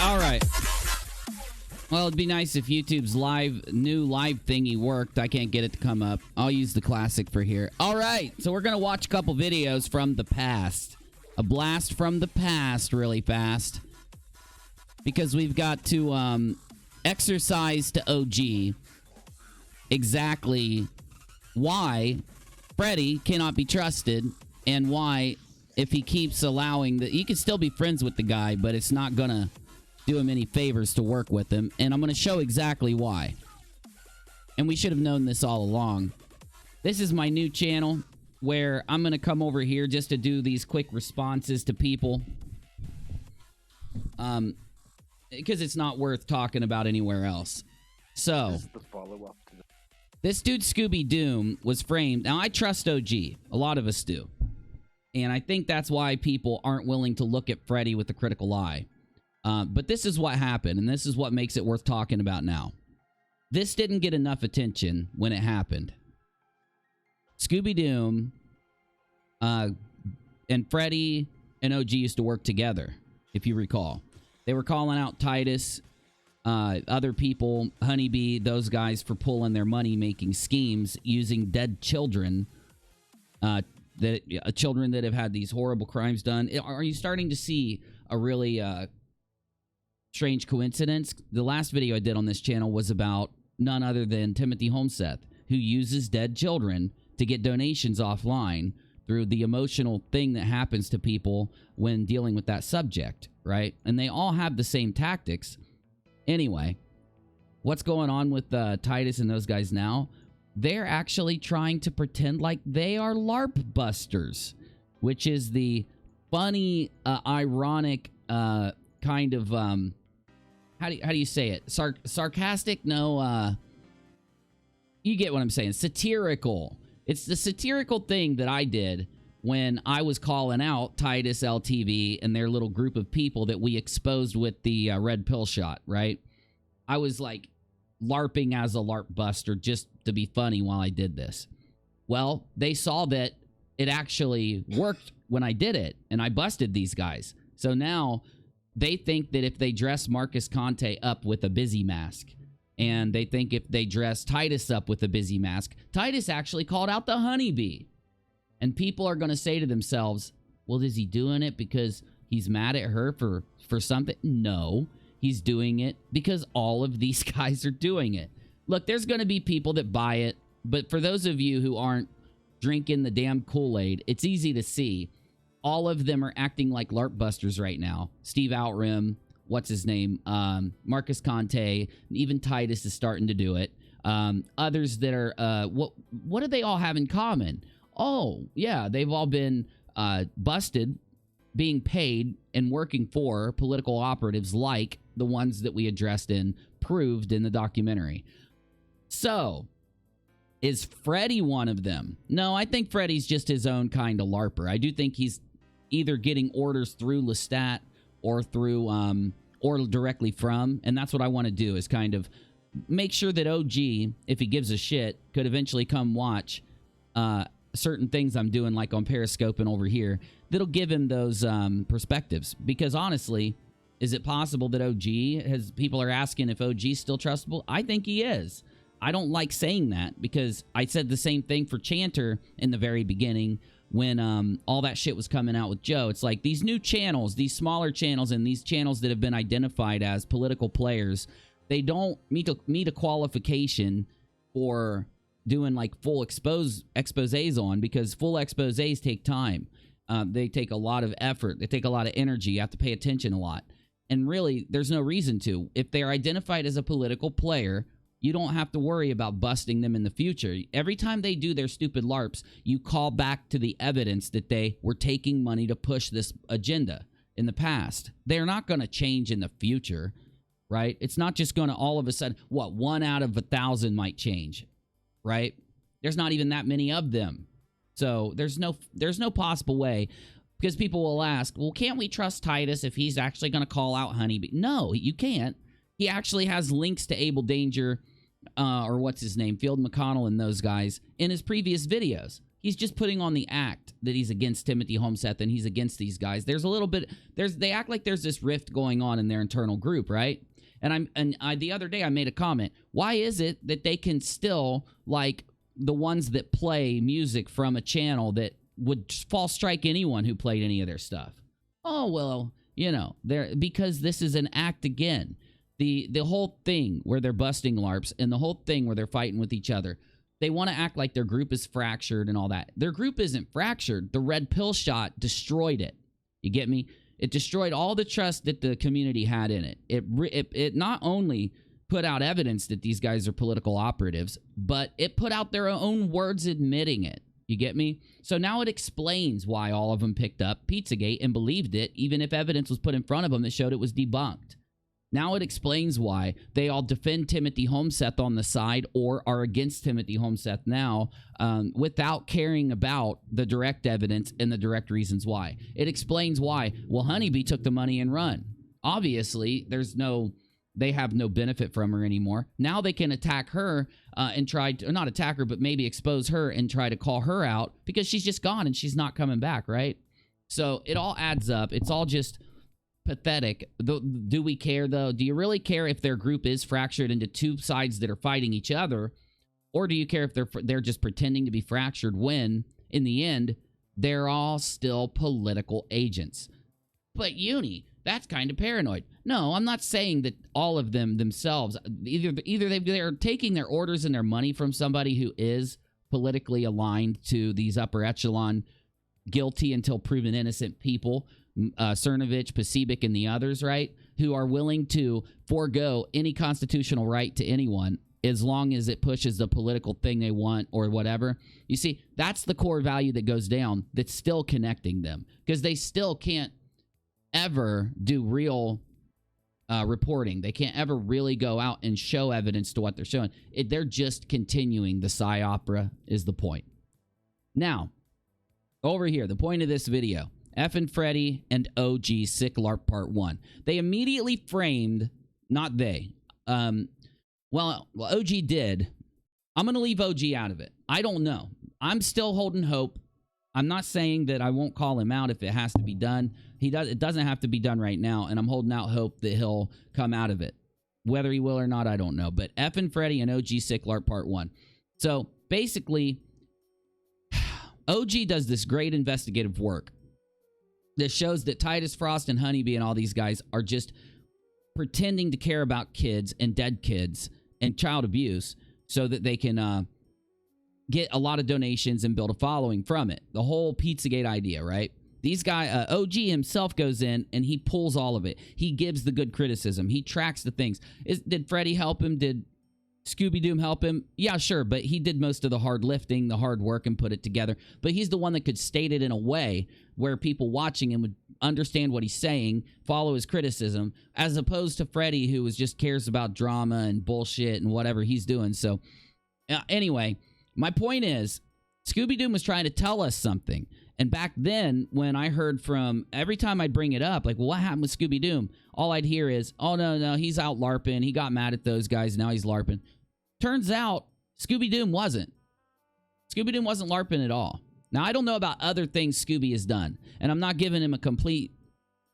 All right. Well, it'd be nice if YouTube's new live thingy worked. I can't get it to come up. I'll use the classic for here. All right. So we're going to watch a couple videos from the past. A blast from the past really fast. Because we've got to exercise to OG exactly why Freddy cannot be trusted and why if he keeps allowing you can still be friends with the guy, but it's not going to do him any favors to work with him. And I'm going to show exactly why. And we should have known this all along. This is my new channel where I'm going to come over here just to do these quick responses to people. Because it's not worth talking about anywhere else. So, This is the follow-up to the this dude Scooby Doom was framed. Now, I trust OG. A lot of us do. And I think that's why people aren't willing to look at Freddy with a critical eye. But this is what happened, and this is what makes it worth talking about now. This didn't get enough attention when it happened. Scooby Doom and Freddy and OG used to work together, if you recall. They were calling out Titus, other people, Honeybee, those guys for pulling their money-making schemes using dead children, children that have had these horrible crimes done. Are you starting to see a really strange coincidence? The last video I did on this channel was about none other than Timothy Holmseth, who uses dead children to get donations offline through the emotional thing that happens to people when dealing with that subject, right? And they all have the same tactics. Anyway, what's going on with Titus and those guys now? They're actually trying to pretend like they are LARP busters, which is the funny, ironic kind of, how do you say it? Sarcastic? No, you get what I'm saying. Satirical. It's the satirical thing that I did when I was calling out Titus LTV and their little group of people that we exposed with the red pill shot, right? I was like LARPing as a LARP buster just to be funny while I did this. Well, they saw that it actually worked when I did it, and I busted these guys. So now they think that if they dress Marcus Conte up with a busy mask, and they think if they dress Titus up with a busy mask, Titus actually called out the Honeybee. And people are going to say to themselves, well, is he doing it because he's mad at her for something? No, he's doing it because all of these guys are doing it. Look, there's going to be people that buy it, but for those of you who aren't drinking the damn Kool-Aid, it's easy to see. All of them are acting like LARP busters right now. Steve Outrim, what's his name? Marcus Conte, even Titus is starting to do it. Others that are, what do they all have in common? Oh, yeah, they've all been busted, being paid, and working for political operatives like the ones that we addressed and proved in the documentary. So, is Freddy one of them? No, I think Freddy's just his own kind of LARPer. I do think he's either getting orders through Lestat or through, or directly from, and that's what I want to do, is kind of make sure that OG, if he gives a shit, could eventually come watch certain things I'm doing, like on Periscope and over here, that'll give him those perspectives. Because honestly, is it possible that OG people are asking if OG's still trustable? I think he is. I don't like saying that because I said the same thing for Chanter in the very beginning when all that shit was coming out with Joe. It's like these new channels, these smaller channels, and these channels that have been identified as political players, they don't meet a qualification for doing like full exposés on, because full exposés take time. They take a lot of effort. They take a lot of energy. You have to pay attention a lot. And really, there's no reason to. If they're identified as a political player, you don't have to worry about busting them in the future. Every time they do their stupid LARPs, you call back to the evidence that they were taking money to push this agenda in the past. They're not going to change in the future, right? It's not just going to all of a sudden, what, 1 out of 1,000 might change, right? There's not even that many of them. So there's no possible way, because people will ask, well, can't we trust Titus if he's actually going to call out Honeybee? No, you can't. He actually has links to Abel Danger, or what's his name, Field McConnell and those guys in his previous videos. He's just putting on the act that he's against Timothy Holmseth and he's against these guys. There's a little bit, they act like there's this rift going on in their internal group, right? And the other day I made a comment. Why is it that they can still, like, the ones that play music from a channel that would false strike anyone who played any of their stuff? Oh, well, you know, because this is an act again. The whole thing where they're busting LARPs and the whole thing where they're fighting with each other, they want to act like their group is fractured and all that. Their group isn't fractured. The red pill shot destroyed it. You get me? It destroyed all the trust that the community had in it. It not only put out evidence that these guys are political operatives, but it put out their own words admitting it. You get me? So now it explains why all of them picked up Pizzagate and believed it, even if evidence was put in front of them that showed it was debunked. Now it explains why they all defend Timothy Holmseth on the side or are against Timothy Holmseth now without caring about the direct evidence and the direct reasons why. It explains why. Well, Honeybee took the money and run. Obviously, they have no benefit from her anymore. Now they can attack her and try to, not attack her, but maybe expose her and try to call her out because she's just gone and she's not coming back, right? So it all adds up. It's all just pathetic. Do we care, though? Do you really care if their group is fractured into two sides that are fighting each other? Or do you care if they're just pretending to be fractured when, in the end, they're all still political agents? But Uni, that's kind of paranoid. No, I'm not saying that all of them themselves, either they're taking their orders and their money from somebody who is politically aligned to these upper echelon, guilty until proven innocent people, Cernovich, Pasibic, and the others, right, who are willing to forego any constitutional right to anyone as long as it pushes the political thing they want or whatever. You see, that's the core value that goes down that's still connecting them, because they still can't ever do real reporting. They can't ever really go out and show evidence to what they're showing. They're just continuing the psy-opera is the point. Now, over here, the point of this video, FKN FREDDY and OG Sick LARP Part 1. They immediately framed, not they, well, OG did. I'm going to leave OG out of it. I don't know. I'm still holding hope. I'm not saying that I won't call him out if it has to be done. It doesn't have to be done right now, and I'm holding out hope that he'll come out of it. Whether he will or not, I don't know. But FKN FREDDY and OG Sick LARP Part 1. So, basically, OG does this great investigative work that shows that Titus Frost and Honeybee and all these guys are just pretending to care about kids and dead kids and child abuse so that they can get a lot of donations and build a following from it. The whole Pizzagate idea, right? These guys, OG himself goes in and he pulls all of it. He gives the good criticism. He tracks the things. Did Freddy help him? Did Scooby-Doo help him? Yeah, sure, but he did most of the hard lifting, the hard work, and put it together. But he's the one that could state it in a way where people watching him would understand what he's saying, follow his criticism, as opposed to Freddy, who just cares about drama and bullshit and whatever he's doing. So, anyway, my point is, Scooby-Doo was trying to tell us something. And back then, when I heard from, every time I'd bring it up, like, well, what happened with Scooby-Doo? All I'd hear is, oh, no, he's out LARPing. He got mad at those guys. Now he's LARPing. Turns out, Scooby-Doo wasn't. Scooby-Doo wasn't LARPing at all. Now, I don't know about other things Scooby has done. And I'm not giving him a complete,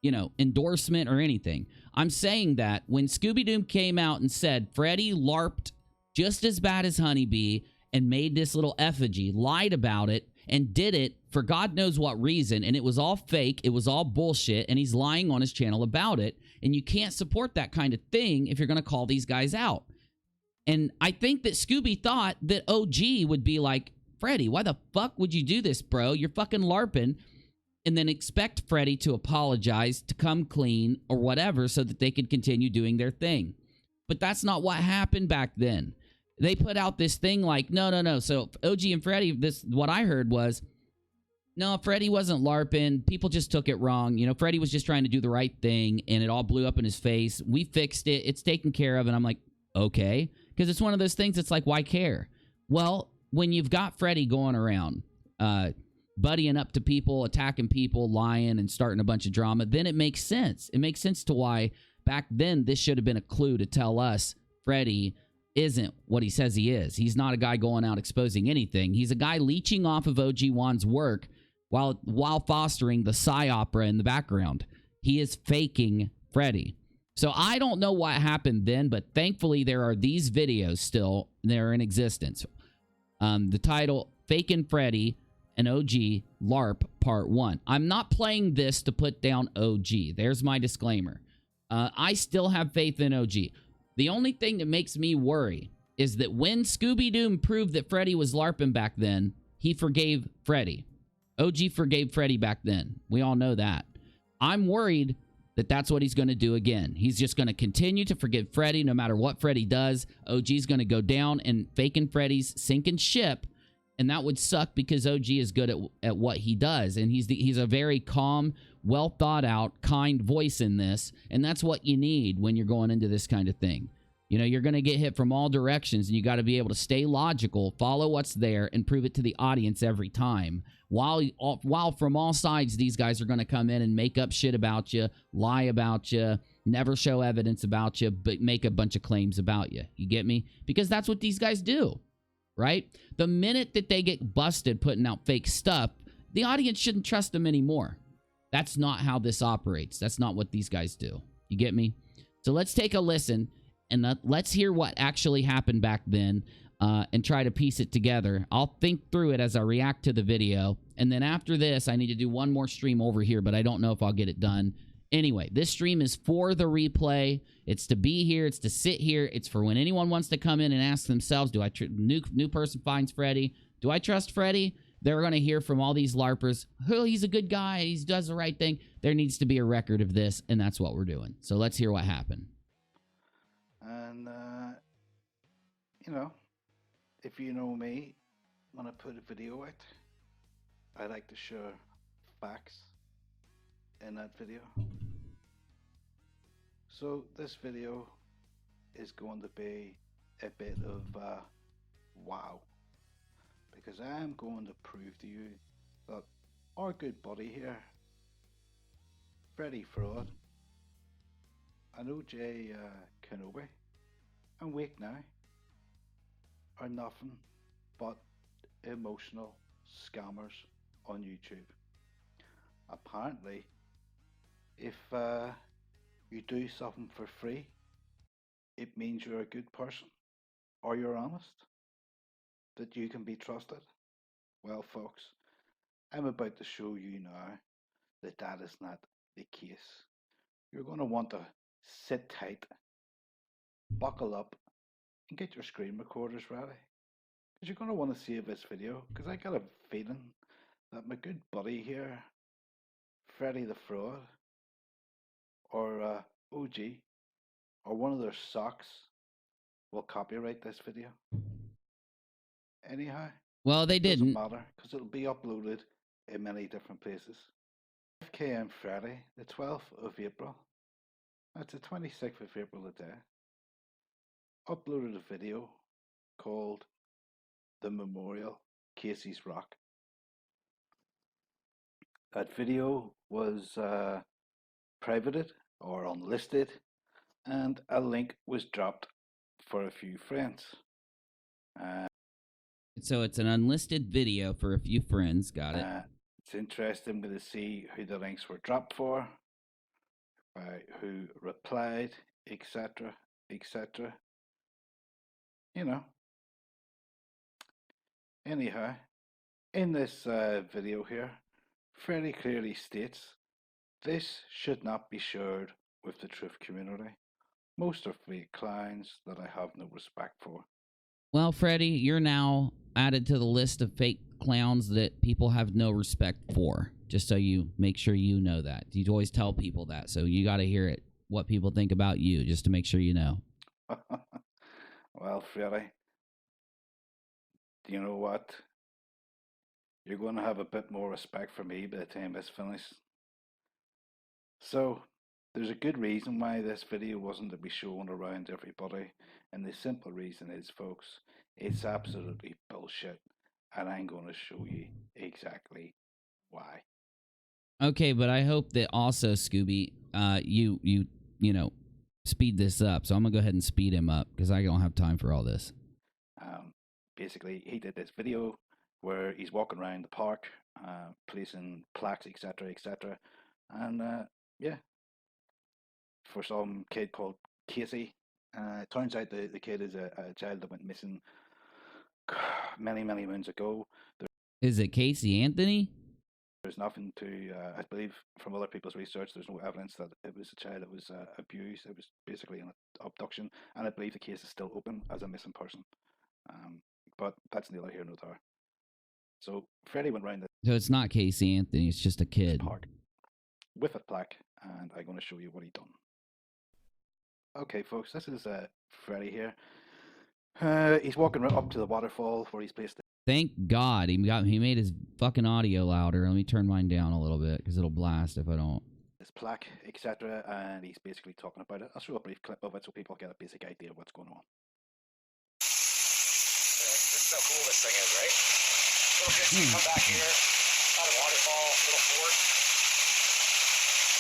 endorsement or anything. I'm saying that when Scooby-Doo came out and said, Freddy LARPed just as bad as Honeybee and made this little effigy, lied about it, and did it for God knows what reason, and it was all fake, it was all bullshit, and he's lying on his channel about it, and you can't support that kind of thing if you're going to call these guys out. And I think that Scooby thought that OG would be like, Freddy, why the fuck would you do this, bro? You're fucking LARPing, and then expect Freddy to apologize, to come clean, or whatever, so that they could continue doing their thing. But that's not what happened back then. They put out this thing like, no. So OG and Freddy, what I heard was, no, Freddy wasn't LARPing. People just took it wrong. Freddy was just trying to do the right thing, and it all blew up in his face. We fixed it. It's taken care of. And I'm like, okay. Because it's one of those things that's like, why care? Well, when you've got Freddy going around, buddying up to people, attacking people, lying, and starting a bunch of drama, then it makes sense. It makes sense to why back then this should have been a clue to tell us, Freddy isn't what he says he is. He's not a guy going out exposing anything. He's a guy leeching off of OG Juan's work while fostering the psy opera in the background. He is faking Freddy. So I don't know what happened then, but thankfully there are these videos still. They're in existence. The title, Fakin Freddy and OG LARP Part 1. I'm not playing this to put down OG. There's my disclaimer. I still have faith in OG. The only thing that makes me worry is that when Scooby-Doo proved that Freddy was LARPing back then, he forgave Freddy. OG forgave Freddy back then. We all know that. I'm worried that that's what he's going to do again. He's just going to continue to forgive Freddy no matter what Freddy does. OG's going to go down and Fakin Freddy's sinking ship, and that would suck because OG is good at what he does, and he's a very calm, well thought out, kind voice in this, and that's what you need when you're going into this kind of thing. You know, you're going to get hit from all directions, and you got to be able to stay logical, follow what's there, and prove it to the audience every time. While from all sides, these guys are going to come in and make up shit about you, lie about you, never show evidence about you, but make a bunch of claims about you. You get me? Because that's what these guys do, right? The minute that they get busted putting out fake stuff, the audience shouldn't trust them anymore. That's not how this operates. That's not what these guys do. You get me? So let's take a listen, and let's hear what actually happened back then. And try to piece it together. I'll think through it as I react to the video. And then after this, I need to do one more stream over here, but I don't know if I'll get it done. Anyway, this stream is for the replay. It's to be here. It's to sit here. It's for when anyone wants to come in and ask themselves, do I new person finds Freddy? Do I trust Freddy? They're going to hear from all these LARPers. Oh, he's a good guy. He does the right thing. There needs to be a record of this, and that's what we're doing. So let's hear what happened. And, you know, if you know me, when I put a video out, I like to share facts in that video. So this video is going to be a bit of wow, because I am going to prove to you that our good buddy here, Freddy Fraud, and OJ Kenobi, and Wake Now, are nothing but emotional scammers on YouTube. Apparently, if you do something for free, it means you're a good person, or you're honest, that you can be trusted. Well, folks, I'm about to show you now that that is not the case. You're going to want to sit tight, buckle up, and get your screen recorders ready. Because you're going to want to save this video, because I got a feeling that my good buddy here, Freddy the Fraud, or OG, or one of their socks, will copyright this video. Anyhow, well, they didn't. Doesn't matter, because it'll be uploaded in many different places. FKN FREDDY, the 12th of April, that's the 26th of April today, uploaded a video called The Memorial Casey's Rock. That video was privated or unlisted, and a link was dropped for a few friends. So it's an unlisted video for a few friends. Got it. It's interesting to see who the links were dropped for, who replied, etc., etc. You know. Anyhow, in this video here, Freddy clearly states this should not be shared with the truth community. Most are fake clowns that I have no respect for. Well, Freddy, you're now added to the list of fake clowns that people have no respect for. Just so you make sure you know that. You always tell people that, so you got to hear it, what people think about you, just to make sure you know. Well, Freddy, you know what? You're going to have a bit more respect for me by the time this finishes. So, there's a good reason why this video wasn't to be shown around everybody, and the simple reason is, folks, it's absolutely bullshit, and I'm going to show you exactly why. Okay, but I hope that also, Scooby, you know, speed this up. So I'm going to go ahead and speed him up because I don't have time for all this. Basically, he did this video where he's walking around the park, placing plaques, etc., etc. And yeah, for some kid called Casey. It turns out the kid is a child that went missing many moons ago. Is it Casey Anthony? There's nothing to, I believe, from other people's research, there's no evidence that it was a child that was abused. It was basically an abduction, and I believe the case is still open as a missing person. But that's neither here nor there. So Freddie went round the So it's not Casey Anthony, it's just a kid. Park with a plaque, and I'm going to show you what he done. Okay, folks, this is Freddie here. He's walking right up to the waterfall where he's placed. Thank God he made his fucking audio louder. Let me turn mine down a little bit because it'll blast if I don't. His plaque, etc., and he's basically talking about it. I'll show a brief clip of it so people get a basic idea of what's going on. This is how cool this thing is, right? Little gypsy come back here, out of waterfall, little fort.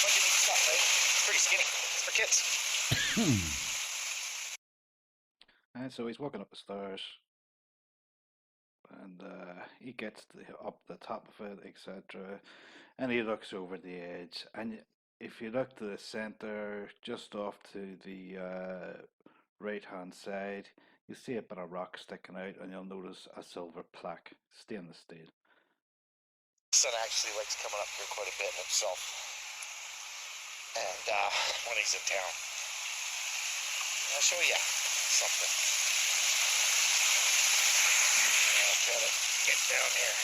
Bunch of neat stuff, right? It's pretty skinny. It's for kids. And so he's walking up the stairs, and he gets up the top of it, etc. And he looks over the edge, and if you look to the center, just off to the right-hand side, you see a bit of rock sticking out, and you'll notice a silver plaque, stainless steel. Son actually likes coming up here quite a bit himself, and when he's in town. I'll show you something. I'll try to get down here.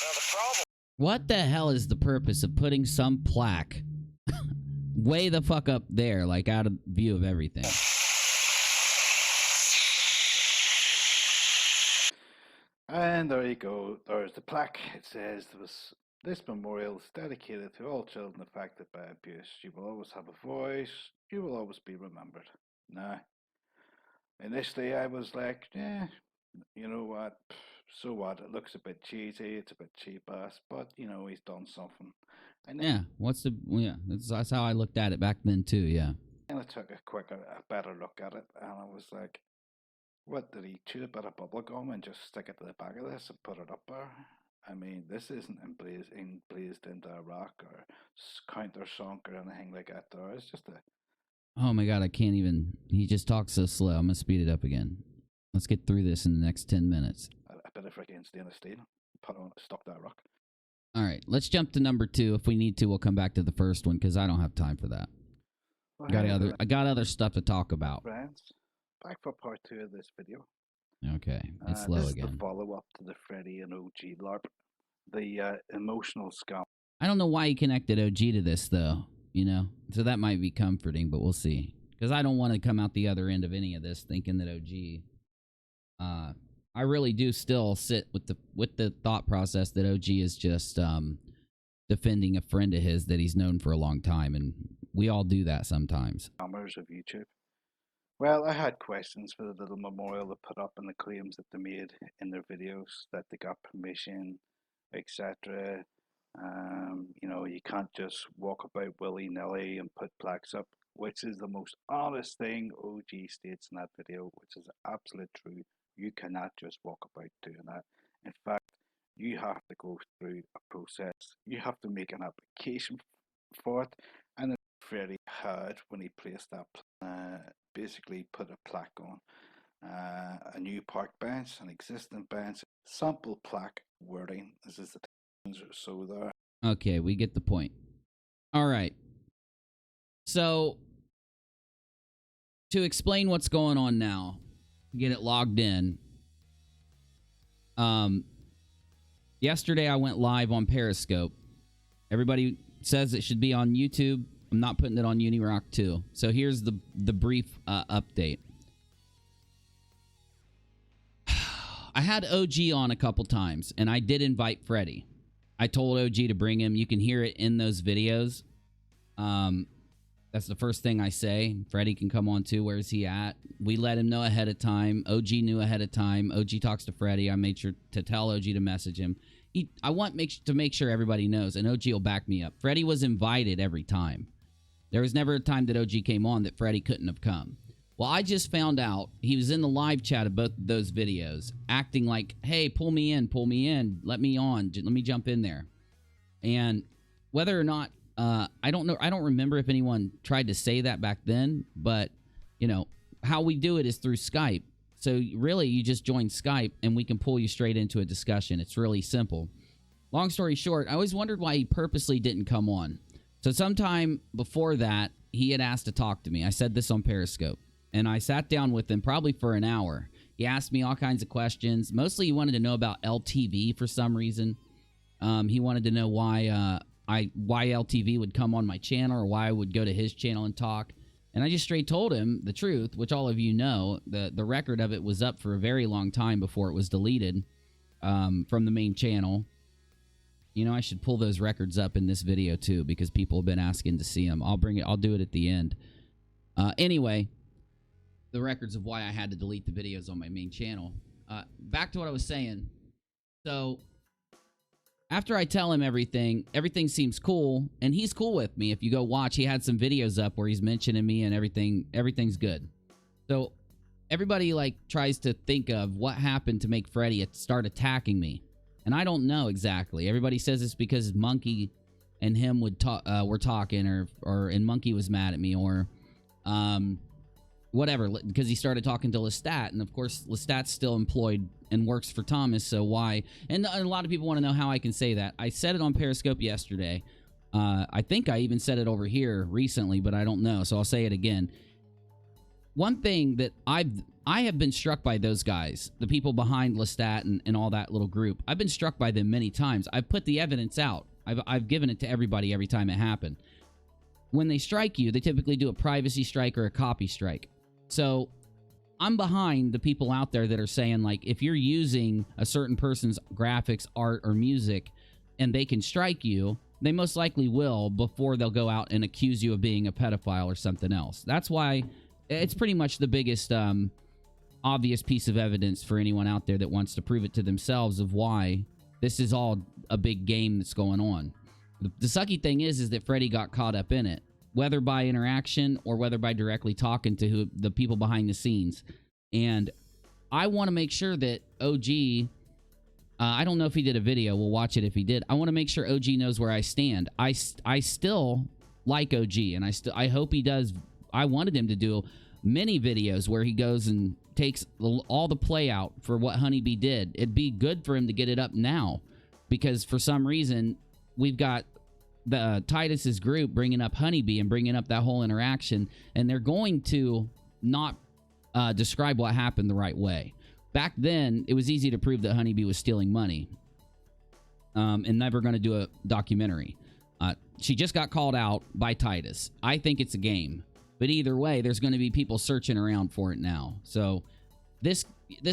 Now the problem. What the hell is the purpose of putting some plaque way the fuck up there, like out of view of everything? And there you go. There's the plaque. It says this memorial is dedicated to all children affected by abuse. You will always have a voice. You will always be remembered. Nah. Initially, I was like, yeah, you know what? So what? It looks a bit cheesy. It's a bit cheap ass, but you know he's done something. And Yeah. That's how I looked at it back then too. Yeah. And I took a better look at it, and I was like, what, did he chew a bit of bubble gum and just stick it to the back of this and put it up there? I mean, this isn't emblazed into a rock or countersunk or anything like that there. It's just a... Oh my God, I can't even... He just talks so slow. I'm going to speed it up again. Let's get through this in the next 10 minutes. A bit of freaking stainless steel. Put on, stuck that rock. All right, let's jump to number 2. If we need to, we'll come back to the first one because I don't have time for that. Well, I got other stuff to talk about. Friends, back for part 2 of this video. Okay, it's slow this again. is the follow-up to the Freddy and OG Larper. The emotional scam. I don't know why he connected OG to this, though, you know? So that might be comforting, but we'll see. Because I don't want to come out the other end of any of this thinking that OG... I really do still sit with the thought process that OG is just defending a friend of his that he's known for a long time, and we all do that sometimes. Scammers of YouTube. Well, I had questions for the little memorial they put up and the claims that they made in their videos that they got permission, etc. You know, you can't just walk about willy-nilly and put plaques up, which is the most honest thing OG states in that video, which is absolute true. You cannot just walk about doing that. In fact, you have to go through a process. You have to make an application for it, and then Freddie had, when he placed that, basically put a plaque on a new park bench, an existing bench, sample plaque wording. This is the things are so there. Okay, we get the point. All right. So, to explain what's going on now, get it logged in. Yesterday I went live on Periscope. Everybody says it should be on YouTube. I'm not putting it on Unirock 2. So here's the brief update. I had OG on a couple times, and I did invite Freddy. I told OG to bring him. You can hear it in those videos. That's the first thing I say. Freddy can come on too. Where's he at? We let him know ahead of time. OG knew ahead of time. OG talks to Freddy. I made sure to tell OG to message him. I want to make sure everybody knows, and OG will back me up. Freddy was invited every time. There was never a time that OG came on that Freddie couldn't have come. Well, I just found out he was in the live chat of both of those videos, acting like, hey, pull me in, let me on, let me jump in there. And whether or not, I don't know, I don't remember if anyone tried to say that back then, but, you know, how we do it is through Skype. So really, you just join Skype and we can pull you straight into a discussion. It's really simple. Long story short, I always wondered why he purposely didn't come on. So sometime before that, he had asked to talk to me. I said this on Periscope. And I sat down with him probably for an hour. He asked me all kinds of questions. Mostly he wanted to know about LTV for some reason. He wanted to know why LTV would come on my channel or why I would go to his channel and talk. And I just straight told him the truth, which all of you know. The record of it was up for a very long time before it was deleted from the main channel. You know, I should pull those records up in this video too because people have been asking to see them. I'll do it at the end. Anyway, the records of why I had to delete the videos on my main channel. Back to what I was saying. So after I tell him everything seems cool, and he's cool with me. If you go watch, he had some videos up where he's mentioning me and everything's good. So everybody like tries to think of what happened to make Freddy start attacking me. And I don't know exactly. Everybody says it's because Monkey and him were talking and Monkey was mad at me or whatever, because he started talking to Lestat, and of course Lestat's still employed and works for Thomas, so why? And a lot of people want to know how I can say that. I said it on Periscope yesterday. I think I even said it over here recently, but I don't know, so I'll say it again. One thing that I have been struck by those guys, the people behind Lestat and all that little group. I've been struck by them many times. I've put the evidence out. I've given it to everybody every time it happened. When they strike you, they typically do a privacy strike or a copy strike. So I'm behind the people out there that are saying, like, if you're using a certain person's graphics, art, or music, and they can strike you, they most likely will before they'll go out and accuse you of being a pedophile or something else. That's why it's pretty much the biggest obvious piece of evidence for anyone out there that wants to prove it to themselves of why this is all a big game that's going on. The sucky thing is that Freddy got caught up in it, whether by interaction or whether by directly talking to the people behind the scenes. And I want to make sure that OG, I don't know if he did a video. We'll watch it if he did. I want to make sure OG knows where I stand. I still like OG, and I hope he does. I wanted him to do many videos where he goes and takes all the play out for what Honeybee did. It'd be good for him to get it up now, because for some reason we've got the Titus's group bringing up Honeybee and bringing up that whole interaction, and they're going to not describe what happened the right way. Back then, it was easy to prove that Honeybee was stealing money and never going to do a documentary. She just got called out by Titus. I think it's a game. But either way, there's going to be people searching around for it now. So this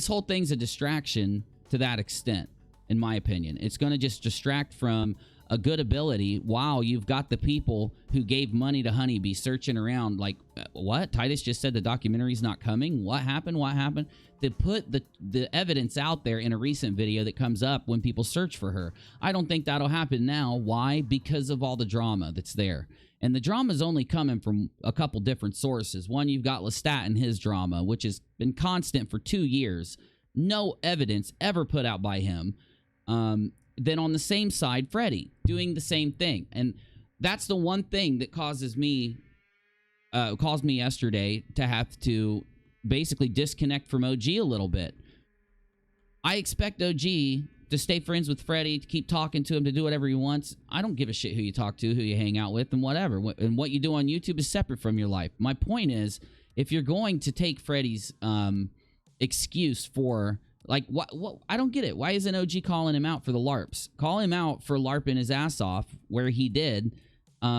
whole thing's a distraction to that extent, in my opinion. It's going to just distract from a good ability while you've got the people who gave money to Honeybee searching around like, what? Titus just said the documentary's not coming? What happened? What happened? To put the evidence out there in a recent video that comes up when people search for her. I don't think that'll happen now. Why? Because of all the drama that's there. And the drama's only coming from a couple different sources. One, you've got Lestat and his drama, which has been constant for 2 years. No evidence ever put out by him. Then on the same side, Freddy doing the same thing. And that's the one thing that caused me yesterday to have to basically disconnect from OG a little bit. I expect OG to stay friends with Freddy, to keep talking to him, to do whatever he wants. I don't give a shit who you talk to, who you hang out with, and whatever. And what you do on YouTube is separate from your life. My point is, if you're going to take Freddy's excuse for... Like, what? I don't get it. Why isn't OG calling him out for the LARPs? Call him out for LARPing his ass off where he did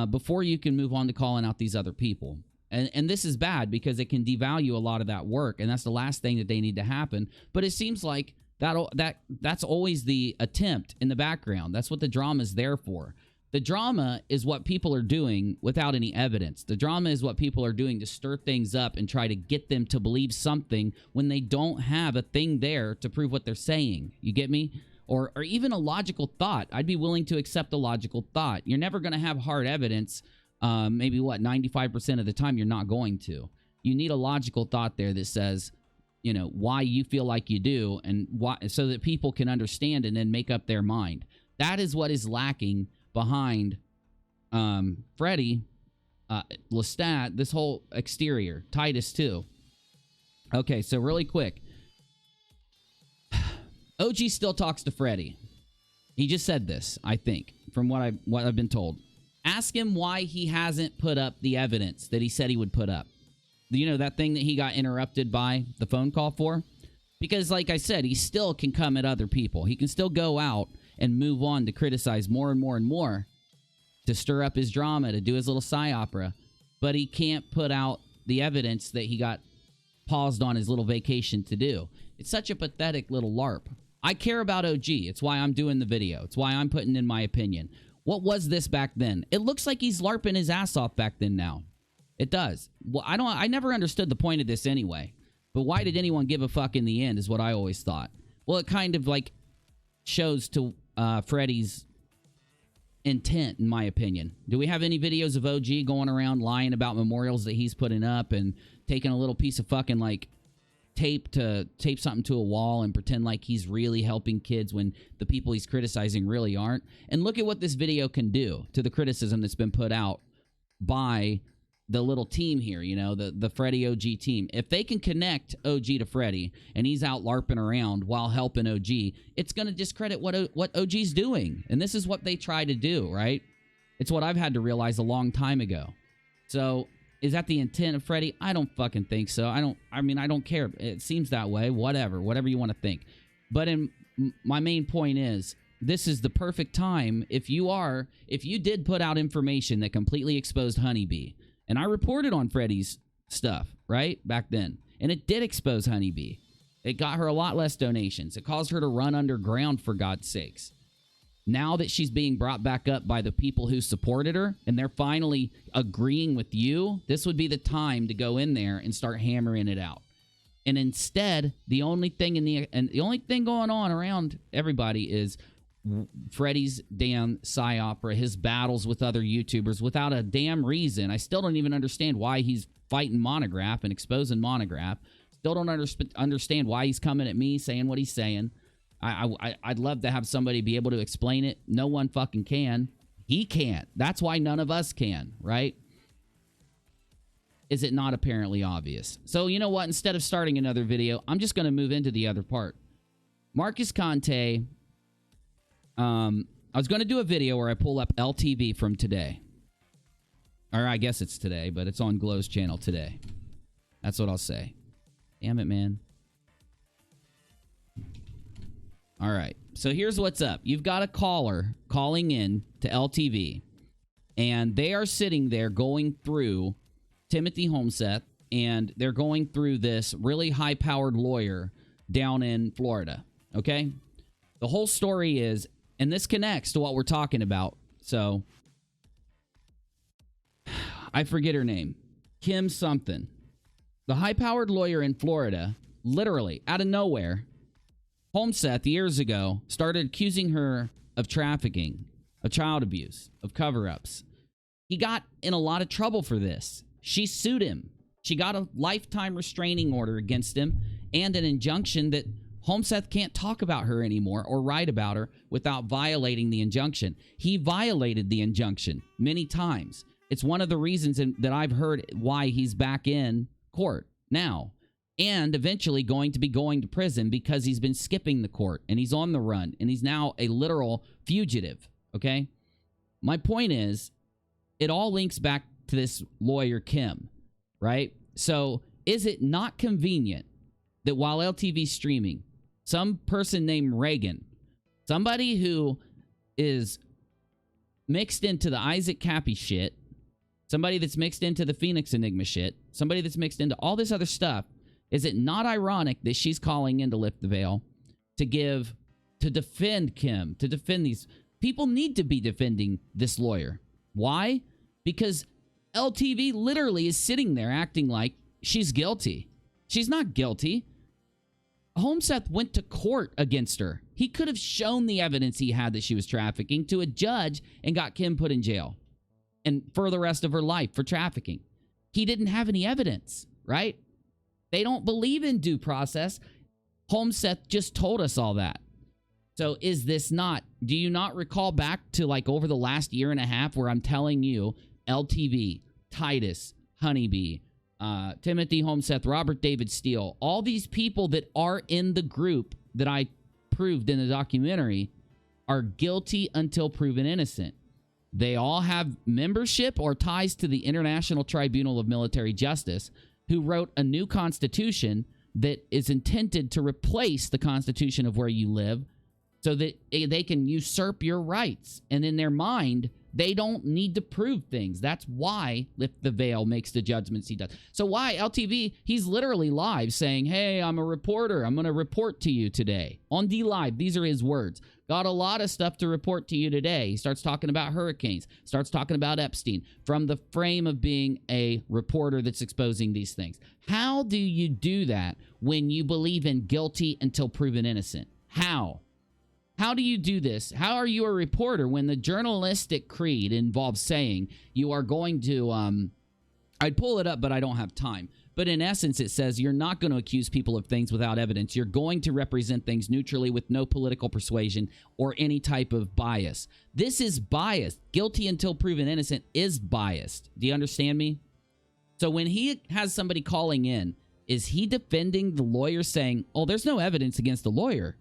before you can move on to calling out these other people. And this is bad because it can devalue a lot of that work, and that's the last thing that they need to happen. But it seems like that's always the attempt in the background. That's what the drama is there for. The drama is what people are doing without any evidence. The drama is what people are doing to stir things up and try to get them to believe something when they don't have a thing there to prove what they're saying. You get me? Or even a logical thought. I'd be willing to accept a logical thought. You're never going to have hard evidence maybe what, 95% of the time you're not going to. You need a logical thought there that says, you know, why you feel like you do, and why, so that people can understand and then make up their mind. That is what is lacking behind Freddie, Lestat, this whole exterior. Titus too. Okay, so really quick. OG still talks to Freddie. He just said this, I think, from what I've been told. Ask him why he hasn't put up the evidence that he said he would put up. You know, that thing that he got interrupted by the phone call for? Because, like I said, he still can come at other people. He can still go out and move on to criticize more and more and more, to stir up his drama, to do his little psy-opera. But he can't put out the evidence that he got paused on his little vacation to do. It's such a pathetic little LARP. I care about OG. It's why I'm doing the video. It's why I'm putting in my opinion. What was this back then? It looks like he's LARPing his ass off back then now. It does. Well, I never understood the point of this anyway. But why did anyone give a fuck in the end is what I always thought. Well, it kind of like shows to Freddy's intent, in my opinion. Do we have any videos of OG going around lying about memorials that he's putting up and taking a little piece of fucking like tape something to a wall and pretend like he's really helping kids when the people he's criticizing really aren't? And look at what this video can do to the criticism that's been put out by the little team here, you know, the Freddy OG team. If they can connect OG to Freddy and he's out LARPing around while helping OG, it's going to discredit what OG's doing. And this is what they try to do, right? It's what I've had to realize a long time ago. So is that the intent of Freddy? I don't fucking think so. I don't care. It seems that way. Whatever you want to think. But my main point is, this is the perfect time if you did put out information that completely exposed Honeybee. And I reported on Freddy's stuff, right, back then. And it did expose Honeybee. It got her a lot less donations. It caused her to run underground, for God's sakes. Now that she's being brought back up by the people who supported her, and they're finally agreeing with you, this would be the time to go in there and start hammering it out. And instead, the only thing going on around everybody is Freddy's damn psy-opera, his battles with other YouTubers without a damn reason. I still don't even understand why he's fighting Monograph and exposing Monograph. Still don't understand why he's coming at me saying what he's saying. I'd love to have somebody be able to explain it. No one fucking can. He can't. That's why none of us can, right? Is it not apparently obvious? So you know what? Instead of starting another video, I'm just going to move into the other part. Marcus Conte. I was going to do a video where I pull up LTV from today. Or I guess it's today, but it's on Glow's channel today. That's what I'll say. Damn it, man. All right. So here's what's up. You've got a caller calling in to LTV, and they are sitting there going through Timothy Holmseth, and they're going through this really high-powered lawyer down in Florida, okay? The whole story is, and this connects to what we're talking about, so I forget her name. Kim something. The high-powered lawyer in Florida, literally, out of nowhere, Holmseth, years ago, started accusing her of trafficking, of child abuse, of cover-ups. He got in a lot of trouble for this. She sued him. She got a lifetime restraining order against him and an injunction that Holmseth can't talk about her anymore or write about her without violating the injunction. He violated the injunction many times. It's one of the reasons that I've heard why he's back in court now. And eventually going to be going to prison because he's been skipping the court and he's on the run and he's now a literal fugitive, okay? My point is, it all links back to this lawyer, Kim, right? So is it not convenient that while LTV's streaming, some person named Reagan, somebody who is mixed into the Isaac Cappy shit, somebody that's mixed into the Phoenix Enigma shit, somebody that's mixed into all this other stuff, is it not ironic that she's calling in to lift the veil, to defend Kim, to defend these people? Need to be defending this lawyer. Why? Because LTV literally is sitting there acting like she's guilty. She's not guilty. Holmseth went to court against her. He could have shown the evidence he had that she was trafficking to a judge and got Kim put in jail. and for the rest of her life for trafficking. He didn't have any evidence, right? They don't believe in due process. Holmseth just told us all that. So is this not, do you not recall back to like over the last year and a half where I'm telling you LTV, Titus, Honeybee, Timothy Holmseth, Robert David Steele, all these people that are in the group that I proved in the documentary are guilty until proven innocent. They all have membership or ties to the International Tribunal of Military Justice, who wrote a new constitution that is intended to replace the constitution of where you live so that they can usurp your rights. And in their mind, they don't need to prove things. That's why Lift the Veil makes the judgments he does. So why LTV, he's literally live saying, hey, I'm a reporter. I'm going to report to you today. On D-Live, these are his words. Got a lot of stuff to report to you today. He starts talking about hurricanes, starts talking about Epstein from the frame of being a reporter that's exposing these things. How do you do that when you believe in guilty until proven innocent? How? How do you do this? How are you a reporter when the journalistic creed involves saying you are going to, I'd pull it up, but I don't have time. But in essence, it says you're not going to accuse people of things without evidence. You're going to represent things neutrally with no political persuasion or any type of bias. This is biased. Guilty until proven innocent is biased. Do you understand me? So when he has somebody calling in, is he defending the lawyer saying, oh, there's no evidence against the lawyer?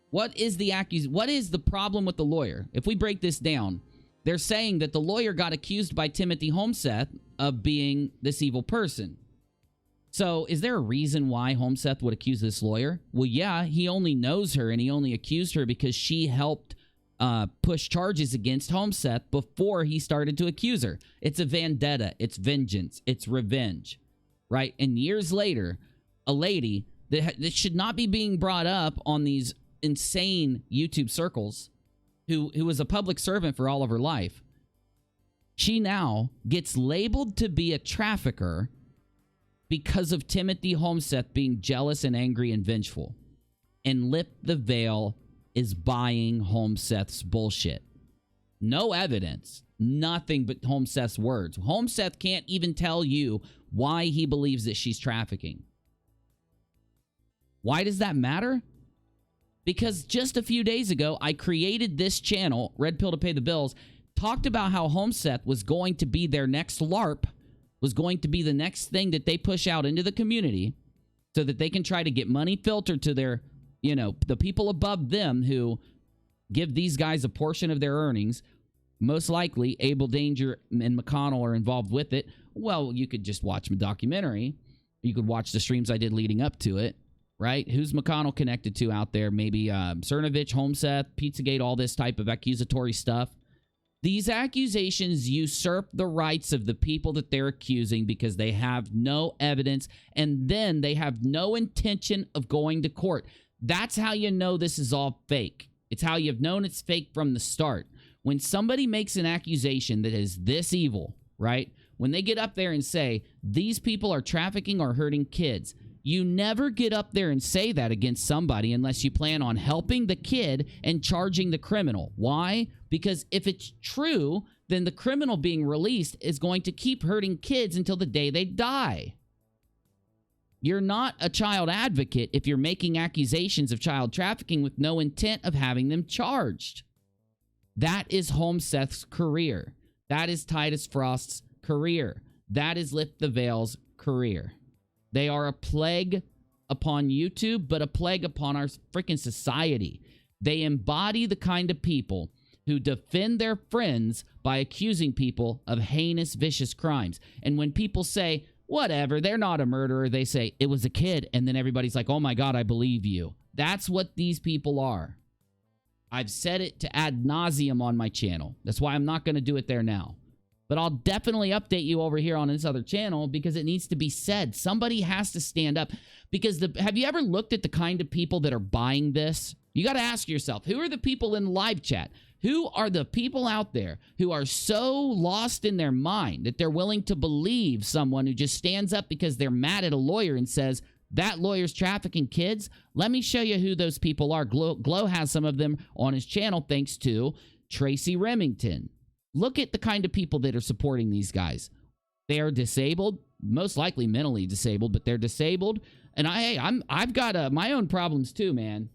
What is the problem with the lawyer? If we break this down, they're saying that the lawyer got accused by Timothy Holmseth of being this evil person. So is there a reason why Holmseth would accuse this lawyer? Well, yeah, he only knows her and he only accused her because she helped push charges against Holmseth before he started to accuse her. It's a vendetta. It's vengeance. It's revenge, right? And years later, a lady that should not be being brought up on these insane YouTube circles, who was a public servant for all of her life, she now gets labeled to be a trafficker because of Timothy Holmseth being jealous and angry and vengeful. And Lift the Veil is buying Holmseth's bullshit. No evidence, nothing but Holmseth's words. Holmseth can't even tell you why he believes that she's trafficking. Why does that matter? Because just a few days ago, I created this channel, Red Pill to Pay the Bills, talked about how Holmseth was going to be their next LARP, was going to be the next thing that they push out into the community so that they can try to get money filtered to their, you know, the people above them who give these guys a portion of their earnings. Most likely, Abel Danger and McConnell are involved with it. Well, you could just watch my documentary. You could watch the streams I did leading up to it. Right? Who's McConnell connected to out there? Maybe Cernovich, Holmseth, Pizzagate, all this type of accusatory stuff. These accusations usurp the rights of the people that they're accusing because they have no evidence, and then they have no intention of going to court. That's how you know this is all fake. It's how you've known it's fake from the start. When somebody makes an accusation that is this evil, right? When they get up there and say, these people are trafficking or hurting kids, you never get up there and say that against somebody unless you plan on helping the kid and charging the criminal. Why? Because if it's true, then the criminal being released is going to keep hurting kids until the day they die. You're not a child advocate if you're making accusations of child trafficking with no intent of having them charged. That is Holmseth's career. That is Titus Frost's career. That is Lift the Veil's career. They are a plague upon YouTube, but a plague upon our freaking society. They embody the kind of people who defend their friends by accusing people of heinous, vicious crimes. And when people say, whatever, they're not a murderer, they say, it was a kid. And then everybody's like, oh my God, I believe you. That's what these people are. I've said it to ad nauseum on my channel. That's why I'm not going to do it there now. But I'll definitely update you over here on this other channel because it needs to be said. Somebody has to stand up. Because have you ever looked at the kind of people that are buying this? You got to ask yourself, who are the people in live chat? Who are the people out there who are so lost in their mind that they're willing to believe someone who just stands up because they're mad at a lawyer and says, that lawyer's trafficking kids? Let me show you who those people are. Glow has some of them on his channel thanks to Tracy Remington. Look at the kind of people that are supporting these guys. They are disabled, most likely mentally disabled, but they're disabled. And I've got my own problems too, man.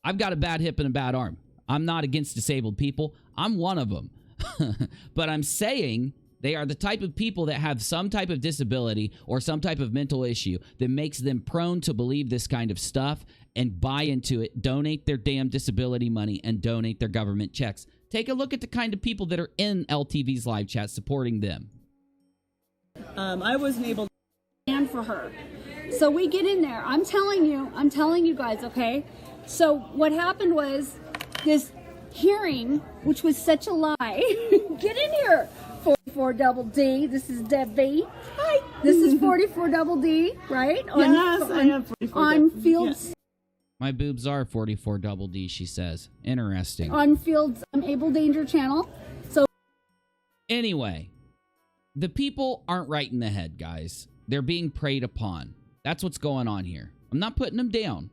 I've got a bad hip and a bad arm. I'm not against disabled people. I'm one of them. But I'm saying they are the type of people that have some type of disability or some type of mental issue that makes them prone to believe this kind of stuff and buy into it, donate their damn disability money, and donate their government checks. Take a look at the kind of people that are in LTV's live chat supporting them. I wasn't able to stand for her. So we get in there. I'm telling you guys, okay? So what happened was this hearing, which was such a lie. Get in here. 44 double D. This is Debbie. Hi. This is 44 double D, right? Yes, I have 44 on double D. Fields. Yes. My boobs are 44 double D, she says. Interesting. On Fields Able Danger channel. So anyway, the people aren't right in the head, guys. They're being preyed upon. That's what's going on here. I'm not putting them down.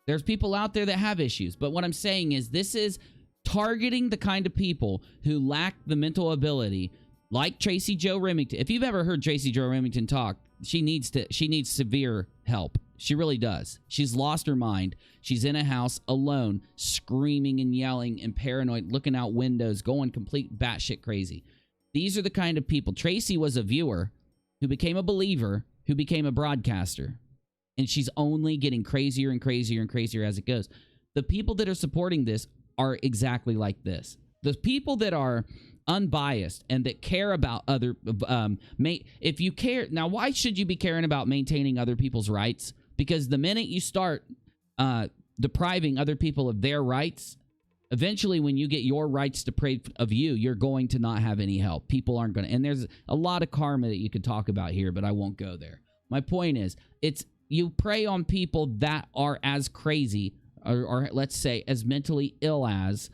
There's people out there that have issues, but what I'm saying is this is targeting the kind of people who lack the mental ability, like Tracy Jo Remington. If you've ever heard Tracy Jo Remington talk, she needs severe help. She really does. She's lost her mind. She's in a house alone, screaming and yelling and paranoid, looking out windows, going complete batshit crazy. These are the kind of people. Tracy was a viewer who became a believer, who became a broadcaster. And she's only getting crazier and crazier and crazier as it goes. The people that are supporting this are exactly like this. The people that are unbiased and that care about other... if you care... Now, why should you be caring about maintaining other people's rights? Because the minute you start depriving other people of their rights, eventually when you get your rights deprived of you, you're going to not have any help. People aren't going to... And there's a lot of karma that you could talk about here, but I won't go there. My point is, you prey on people that are as crazy, or let's say as mentally ill as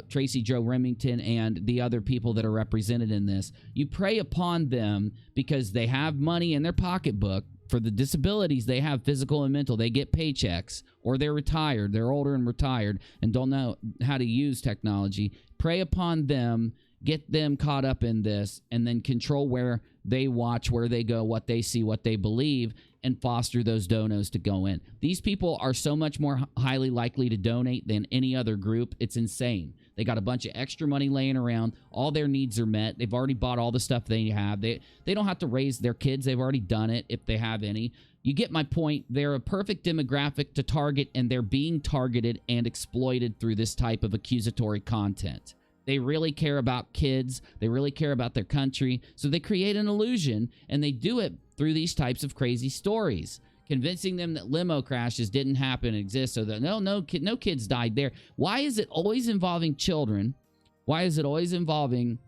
Tracy Jo Remington and the other people that are represented in this. You prey upon them because they have money in their pocketbook for the disabilities they have, physical and mental. They get paychecks, or they're retired. They're older and retired and don't know how to use technology. Prey upon them, get them caught up in this, and then control where they watch, where they go, what they see, what they believe, and foster those donos to go in. These people are so much more highly likely to donate than any other group. It's insane. They got a bunch of extra money laying around. All their needs are met. They've already bought all the stuff they have. They don't have to raise their kids. They've already done it if they have any. You get my point. They're a perfect demographic to target, and they're being targeted and exploited through this type of accusatory content. They really care about kids. They really care about their country. So they create an illusion, and they do it through these types of crazy stories, convincing them that limo crashes didn't happen and exist, so that no kids died there. Why is it always involving children? Why is it always involving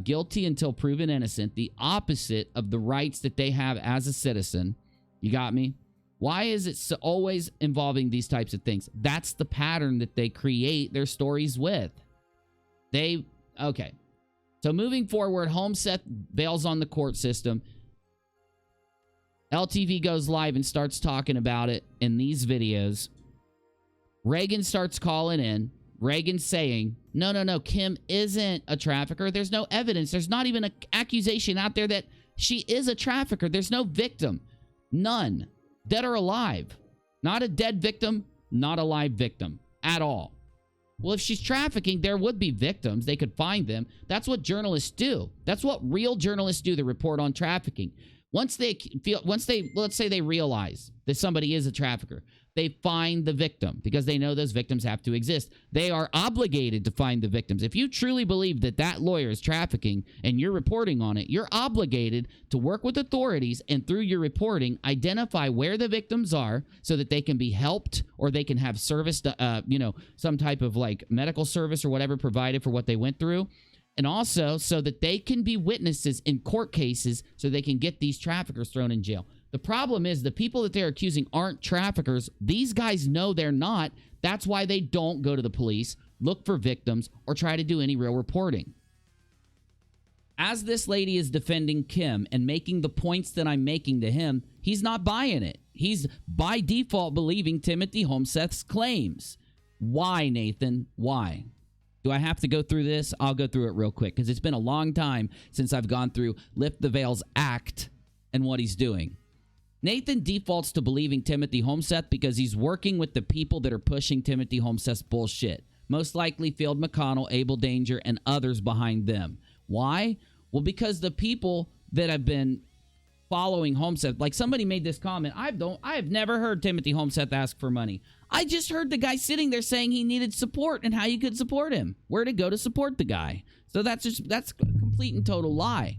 guilty until proven innocent, the opposite of the rights that they have as a citizen? You got me? Why is it always involving these types of things? That's the pattern that they create their stories with. Okay. So moving forward, Holmseth bails on the court system. LTV goes live and starts talking about it in these videos. Reagan starts calling in. Reagan's saying, no, Kim isn't a trafficker. There's no evidence. There's not even an accusation out there that she is a trafficker. There's no victim. None. Dead or alive. Not a dead victim, not a live victim at all. Well, if she's trafficking, there would be victims. They could find them. That's what journalists do. That's what real journalists do. They report on trafficking. Let's say they realize that somebody is a trafficker, they find the victim because they know those victims have to exist. They are obligated to find the victims. If you truly believe that that lawyer is trafficking and you're reporting on it, you're obligated to work with authorities and through your reporting, identify where the victims are so that they can be helped or they can have service, some type of like medical service or whatever provided for what they went through. And also so that they can be witnesses in court cases so they can get these traffickers thrown in jail. The problem is the people that they're accusing aren't traffickers. These guys know they're not. That's why they don't go to the police, look for victims, or try to do any real reporting. As this lady is defending Kim and making the points that I'm making to him, he's not buying it. He's by default believing Timothy Holmseth's claims. Why, Nathan? Why? Do I have to go through this? I'll go through it real quick because it's been a long time since I've gone through Lift the Veil's act and what he's doing. Nathan defaults to believing Timothy Holmseth because he's working with the people that are pushing Timothy Holmseth's bullshit. Most likely Field McConnell, Abel Danger, and others behind them. Why? Well, because the people that have been following Holmseth, like somebody made this comment, I have never heard Timothy Holmseth ask for money. I just heard the guy sitting there saying he needed support and how you could support him, where to go to support the guy. So that's a complete and total lie.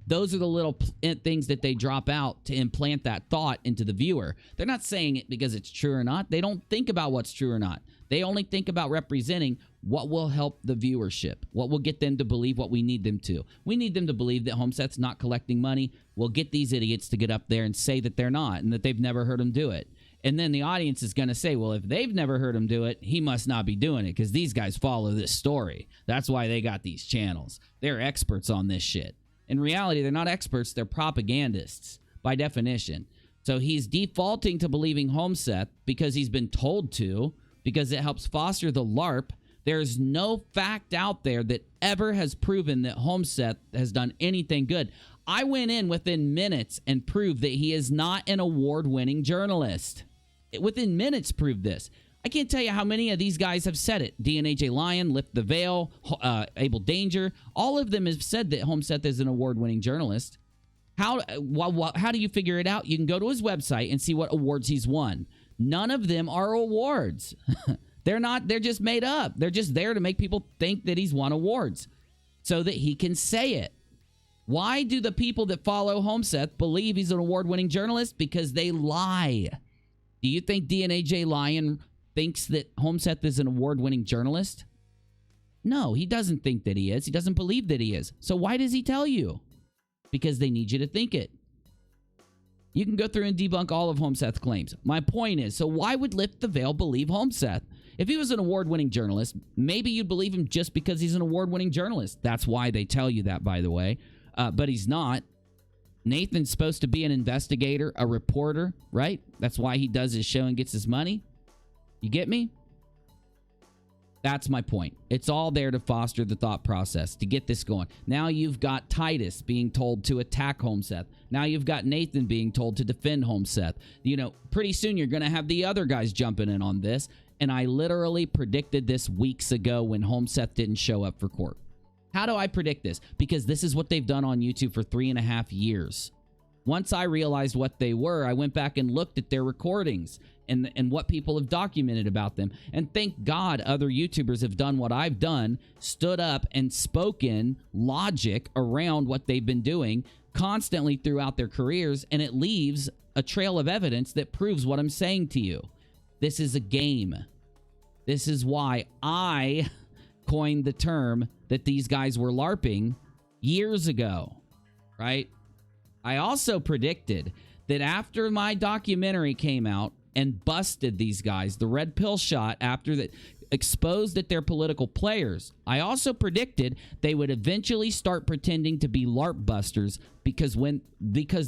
Those are the little things that they drop out to implant that thought into the viewer. They're not saying it because it's true or not. They don't think about what's true or not. They only think about representing what will help the viewership, what will get them to believe what we need them to. We need them to believe that Holmseth's not collecting money. We'll get these idiots to get up there and say that they're not and that they've never heard him do it. And then the audience is going to say, well, if they've never heard him do it, he must not be doing it because these guys follow this story. That's why they got these channels. They're experts on this shit. In reality, they're not experts. They're propagandists by definition. So he's defaulting to believing Holmseth because he's been told to, because it helps foster the LARP. There's no fact out there that ever has proven that Holmseth has done anything good. I went in within minutes and proved that he is not an award-winning journalist. Within minutes proved this. I can't tell you how many of these guys have said it. DNAJ Lion, Lift the Veil, Abel Danger. All of them have said that Holmseth is an award-winning journalist. How do you figure it out? You can go to his website and see what awards he's won. None of them are awards. They're just made up. They're just there to make people think that he's won awards so that he can say it. Why do the people that follow Holmseth believe he's an award-winning journalist? Because they lie. Do you think DNAJ Lion thinks that Holmseth is an award-winning journalist? No, he doesn't think that he is. He doesn't believe that he is. So why does he tell you? Because they need you to think it. You can go through and debunk all of Holmseth's claims. My point is, so why would Lift the Veil believe Holmseth? If he was an award-winning journalist, maybe you'd believe him just because he's an award-winning journalist. That's why they tell you that, by the way. But he's not. Nathan's supposed to be an investigator, a reporter, right? That's why he does his show and gets his money. You get me? That's my point. It's all there to foster the thought process, to get this going. Now you've got Titus being told to attack Holmseth. Now you've got Nathan being told to defend Holmseth. You know, pretty soon you're going to have the other guys jumping in on this. And I literally predicted this weeks ago when Holmseth didn't show up for court. How do I predict this? Because this is what they've done on YouTube for 3.5 years. Once I realized what they were, I went back and looked at their recordings and what people have documented about them. And thank God other YouTubers have done what I've done, stood up and spoken logic around what they've been doing constantly throughout their careers, and it leaves a trail of evidence that proves what I'm saying to you. This is a game. This is why I coined the term that these guys were LARPing years ago, right? I also predicted that after my documentary came out and busted these guys, the red pill shot after that, exposed that they're political players, I also predicted they would eventually start pretending to be LARP busters because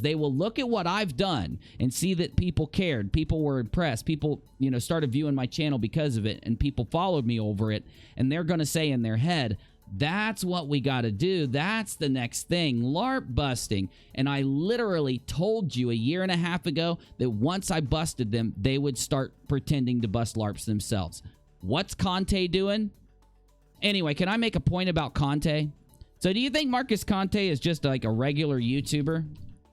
they will look at what I've done and see that people cared, people were impressed, people, you know, started viewing my channel because of it, and people followed me over it, and they're going to say in their head, that's what we got to do. That's the next thing, LARP busting. And I literally told you 1.5 years ago that once I busted them, they would start pretending to bust LARPs themselves. What's Conte doing? Anyway, can I make a point about Conte? So do you think Marcus Conte is just like a regular YouTuber?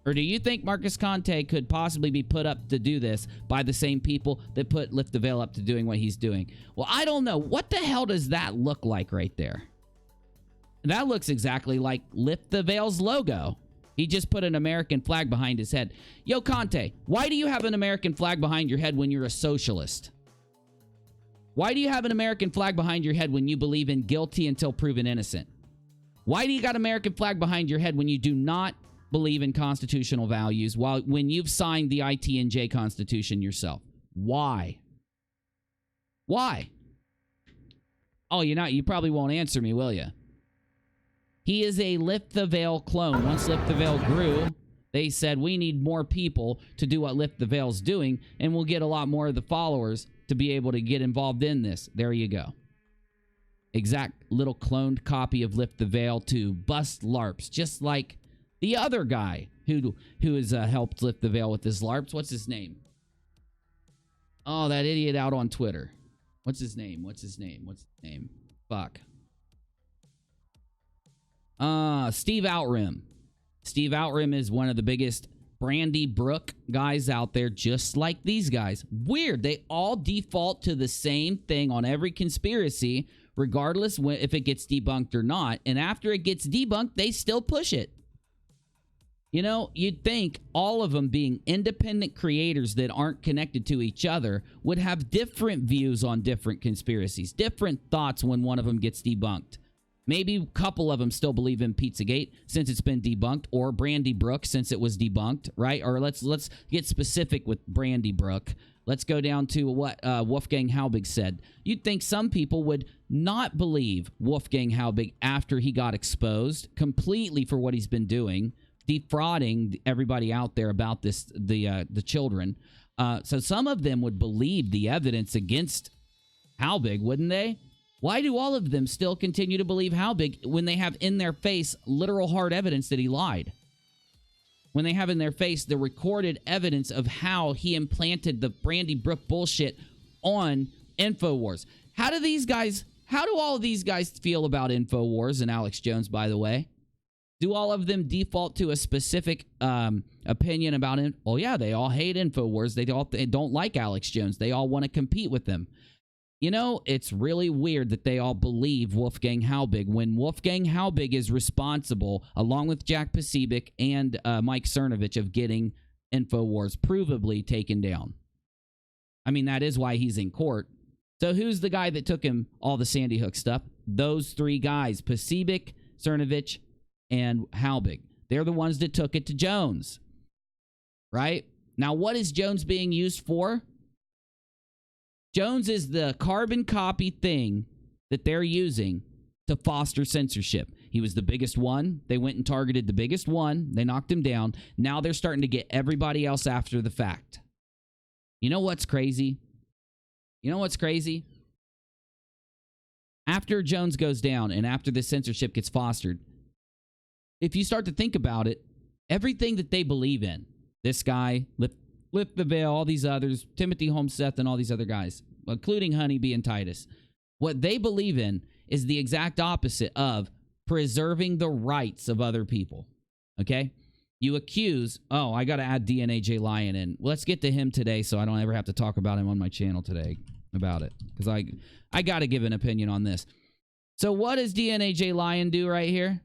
Or do you think Marcus Conte could possibly be put up to do this by the same people that put Lift the Veil up to doing what he's doing? Well, I don't know. What the hell does that look like right there? That looks exactly like Lift the Veil's logo. He just put an American flag behind his head. Yo, Conte, why do you have an American flag behind your head when you're a socialist? Why do you have an American flag behind your head when you believe in guilty until proven innocent? Why do you got American flag behind your head when you do not believe in constitutional values when you've signed the ITNJ Constitution yourself? Why? Why? Oh, you probably won't answer me, will you? He is a Lift the Veil clone. Once Lift the Veil grew, they said, we need more people to do what Lift the Veil's doing, and we'll get a lot more of the followers to be able to get involved in this. There you go. exact little cloned copy of Lift the Veil to bust LARPs, just like the other guy who has helped lift the veil with his LARPs. What's his name? Oh, that idiot out on Twitter. What's his name? Fuck. Steve Outrim. Steve Outrim is one of the biggest Brandy Brook guys out there, just like these guys. Weird. They all default to the same thing on every conspiracy, regardless if it gets debunked or not. And after it gets debunked, they still push it. You know, you'd think all of them, being independent creators that aren't connected to each other, would have different views on different conspiracies, different thoughts when one of them gets debunked. Maybe a couple of them still believe in Pizzagate since it's been debunked, or Brandy Brook since it was debunked, right? Or let's get specific with Brandy Brook. Let's go down to what Wolfgang Halbig said. You'd think some people would not believe Wolfgang Halbig after he got exposed completely for what he's been doing, defrauding everybody out there about this, the children. So some of them would believe the evidence against Halbig, wouldn't they? Why do all of them still continue to believe Halbig when they have in their face literal hard evidence that he lied? When they have in their face the recorded evidence of how he implanted the Brandy Brook bullshit on InfoWars. How do all of these guys feel about InfoWars and Alex Jones, by the way? Do all of them default to a specific opinion about it? Well, yeah, they all hate InfoWars. They don't like Alex Jones. They all want to compete with them. You know, it's really weird that they all believe Wolfgang Halbig when Wolfgang Halbig is responsible, along with Jack Pasibic and Mike Cernovich, of getting InfoWars provably taken down. I mean, that is why he's in court. So who's the guy that took him all the Sandy Hook stuff? Those three guys, Pasibic, Cernovich, and Halbig. They're the ones that took it to Jones. Right? Now, what is Jones being used for? Jones is the carbon copy thing that they're using to foster censorship. He was the biggest one. They went and targeted the biggest one. They knocked him down. Now they're starting to get everybody else after the fact. You know what's crazy? After Jones goes down and after the censorship gets fostered, if you start to think about it, everything that they believe in, this guy, Lift the Veil, all these others, Timothy Holmseth and all these other guys, including Honeybee and Titus, what they believe in is the exact opposite of preserving the rights of other people. Okay? You accuse, I got to add DNA J Lion in. Well, let's get to him today so I don't ever have to talk about him on my channel today about it, because I got to give an opinion on this. So what does DNA J Lion do right here?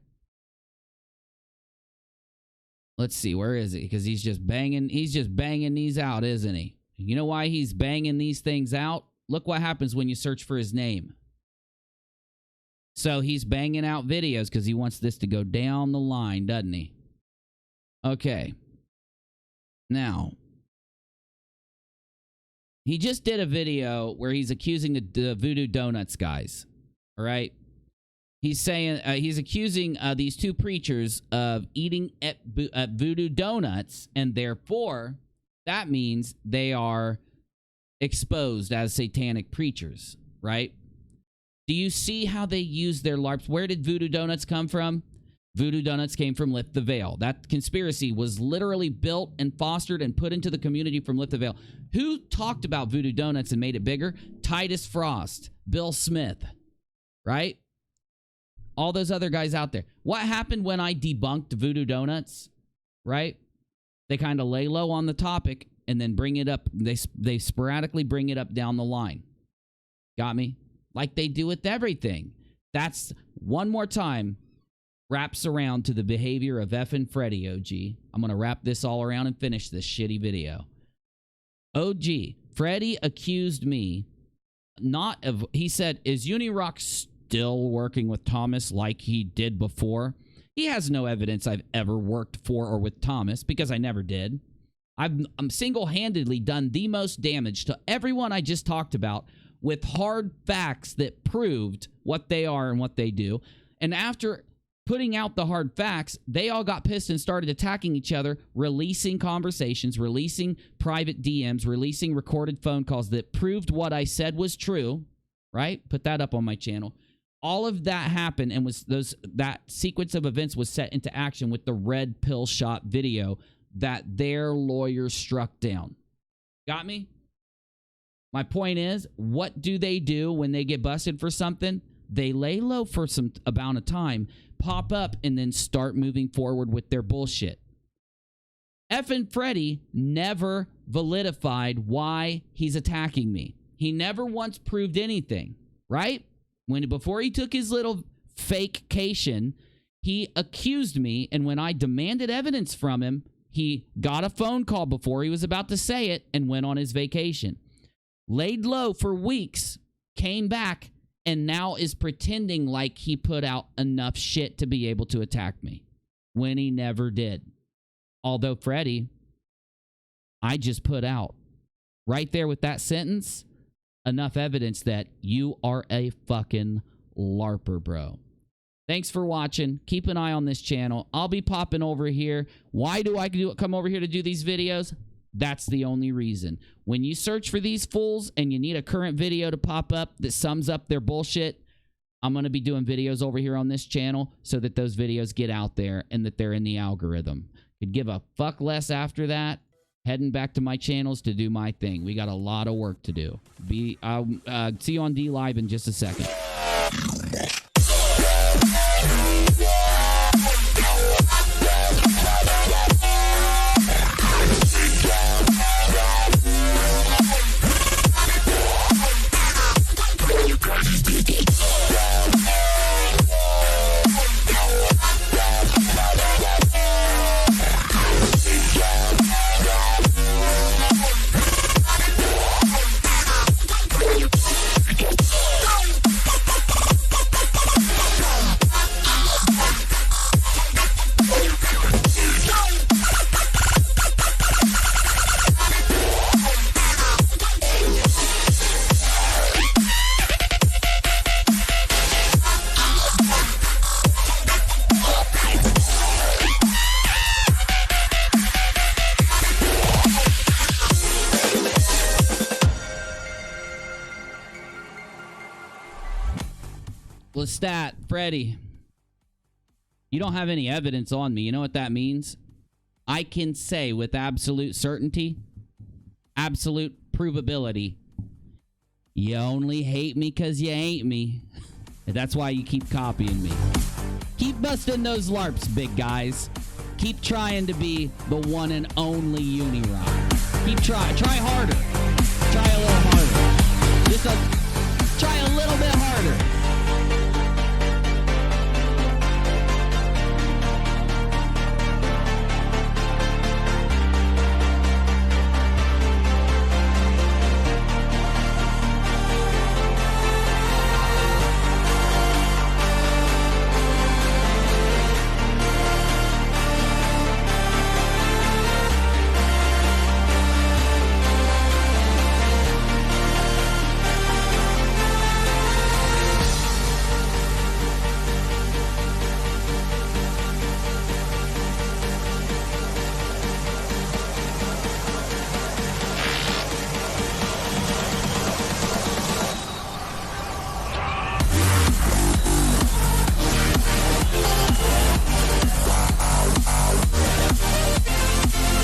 Let's see, where is he? Because he's just banging these out, isn't he? You know why he's banging these things out? Look what happens when you search for his name. So he's banging out videos because he wants this to go down the line, doesn't he? Okay. Now, he just did a video where he's accusing the Voodoo Donuts guys. All right? He's saying, he's accusing these two preachers of eating at Voodoo Donuts, and therefore, that means they are exposed as satanic preachers, right? Do you see how they use their LARPs? Where did Voodoo Donuts come from? Voodoo Donuts came from Lift the Veil. That conspiracy was literally built and fostered and put into the community from Lift the Veil. Who talked about Voodoo Donuts and made it bigger? Titus Frost, Bill Smith, right? All those other guys out there. What happened when I debunked Voodoo Donuts, right? They kind of lay low on the topic and then bring it up. They sporadically bring it up down the line. Got me? Like they do with everything. That's, one more time, wraps around to the behavior of FKN FREDDY, OG. I'm going to wrap this all around and finish this shitty video. OG, Freddy accused me not of, he said, is Unirock still working with Thomas like he did before? He has no evidence I've ever worked for or with Thomas, because I never did. I'm single-handedly done the most damage to everyone I just talked about with hard facts that proved what they are and what they do. And after putting out the hard facts, they all got pissed and started attacking each other, releasing conversations, releasing private DMs, releasing recorded phone calls that proved what I said was true, right? Put that up on my channel. All of that happened and that sequence of events was set into action with the red pill shot video that their lawyer struck down. Got me? My point is, what do they do when they get busted for something? They lay low for some amount of time, pop up, and then start moving forward with their bullshit. FKN Freddy never validified why he's attacking me. He never once proved anything, right? Before he took his little fakecation, he accused me, and when I demanded evidence from him, he got a phone call before he was about to say it and went on his vacation. Laid low for weeks, came back, and now is pretending like he put out enough shit to be able to attack me, when he never did. Although, Freddy, I just put out, right there with that sentence, enough evidence that you are a fucking larper, bro. Thanks for watching. Keep an eye on this channel. I'll be popping over here. Why do I come over here to do these videos? That's the only reason. When you search for these fools and you need a current video to pop up that sums up their bullshit, I'm going to be doing videos over here on this channel so that those videos get out there and that they're in the algorithm. Could give a fuck less after that. Heading back to my channels to do my thing. We got a lot of work to do. I'll see you on D Live in just a second. Lestat, Freddy, you don't have any evidence on me. You know what that means? I can say with absolute certainty, absolute provability, you only hate me because you ain't me. And that's why you keep copying me. Keep busting those LARPs, big guys. Keep trying to be the one and only Unirock. Keep trying. Try harder. Try a little harder. Try a little bit harder.